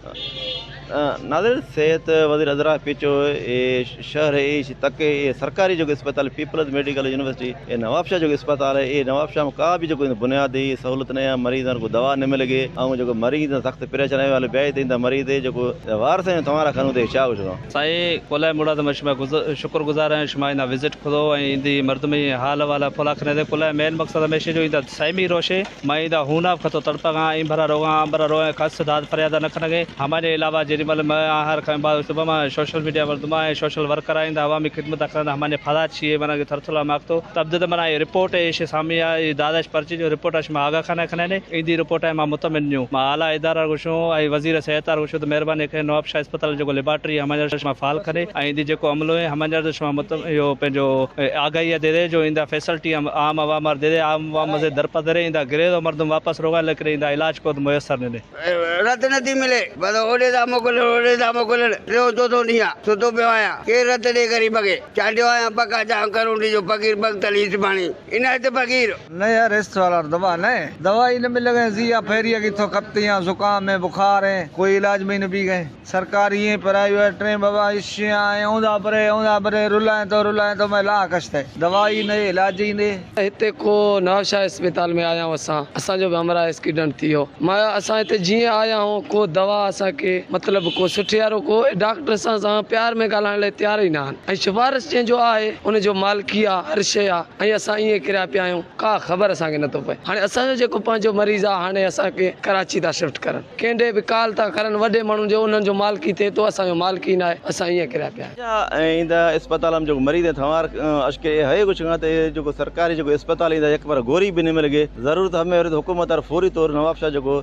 नाज़िर सेहत वज़ीर अज़रा पिचो शहर तक सरकारी जो अस्पताल पीपल्स मेडिकल यूनिवर्सिटी ये नवाबशाह जो अस्पताल है ये नवाबशाह में का भी जो बुनियादी सहूलत न मरीज़ को दवा न मिले और जो मरीज़ सख्त परेशानी वाले ब्याज तीन मरीज़ जो वार से तमारा खनू थे छा कुझु साईं कोला मुराद मशमा शुक्रगुजार हैं शुमा इंदा विजिट खुदो इंदी मर्दमी हाल वाला फुला खने दे कोला मेन मकसद हमेशा जो इंदा साइमी रोशे मैं इंदा हुना खतो तड़पगा इंभरा रोगा अंबरा रोगा खास दाद फरियाद न खनगे हमारे अलावा जेरीमल मैं हर खान बाद सुबह में सोशल मीडिया मर्दमा सोशल वर्कर आइंदा अवामी खिदमत करना हमारे फदात छिए मना के थरथला मागतो तब जब मना रिपोर्ट है इसे सामिया दादाश पर्ची जो रिपोर्ट है आगा खाना खने ने इंदी रिपोर्ट है मुतमिन न्यू आला इदारा गुशो आई वजीर सेहत गुशो तो मेहरबानी के नवाबशाह अस्पताल जो लेबॉरेटरी हमारे चश्मा फाल करे इंदी जो अमलो है हमारे चश्मा मतलब यो पेजो आगाही दे दे जो इंदा फैसिलिटी आम आवाम दे दे आम आवाम से दरपा दे इंदा गिरे तो मर्दम वापस रोगा लेकर इंदा इलाज को मुयसर ने रद्द नहीं मिले बस ओडे दा मोकल रो दो नहीं सुतो पे आया के रद्द दे करी बगे चांडियो आया पका जा करूं जो फकीर बगतली पानी इना ते फकीर नहीं यार इस वाला दवा नहीं दवाई न मिल गए जिया फेरिया की तो खपतियां जुकाम है बुखार है कोई इलाज में न भी गए सरकारी ये प्राइवेट ट्रेन बाबा इश्या औंदा बरे रुलाए तो मैं ला कष्ट दवाई नहीं इलाज ही नहीं इतने को नवाबशाह अस्पताल में आया हूँ असा जो भी हमारा एक्सीडेंट थी हो मैं असा इतने जी आया हूँ को दवा असा के मतलब को सुठे यारो को डॉक्टर सां प्यार में ॻाल्हाइण लाइ तैयार ही ना आहिनि सिफारिश जो आहे उन जो मालिकी आहे हर शइ आहे असां ईअं किरिया पिया आहियूं का ख़बर असांखे नथो पए हाणे असांजो जेको पंहिंजो मरीज़ आहे हाणे असांखे कराची था शिफ्ट करनि कंहिंजे बि काल था करनि वॾे माण्हुनि जो उन्हनि जो मालिकी थिए थो असांजो मालिकी न आहे असां ईअं किरिया पिया आहियूं इंदा अस्पताल में जो मरीज़ थवार अशके है कुछ जो सरकारी जो अस्पताल इंदा एक बार गोरी भी नहीं मिल गए जरूरत हमें हुकूमत फौरी तौर नवाबशाह जो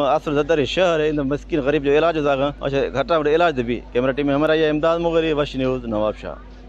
असर जदर शहर है मस्किन गरीब जो इलाज घटा इलाज भी कैमरा टीम हमारा ये इमदाद मुगरी वश न्यूज़ नवाबशाह।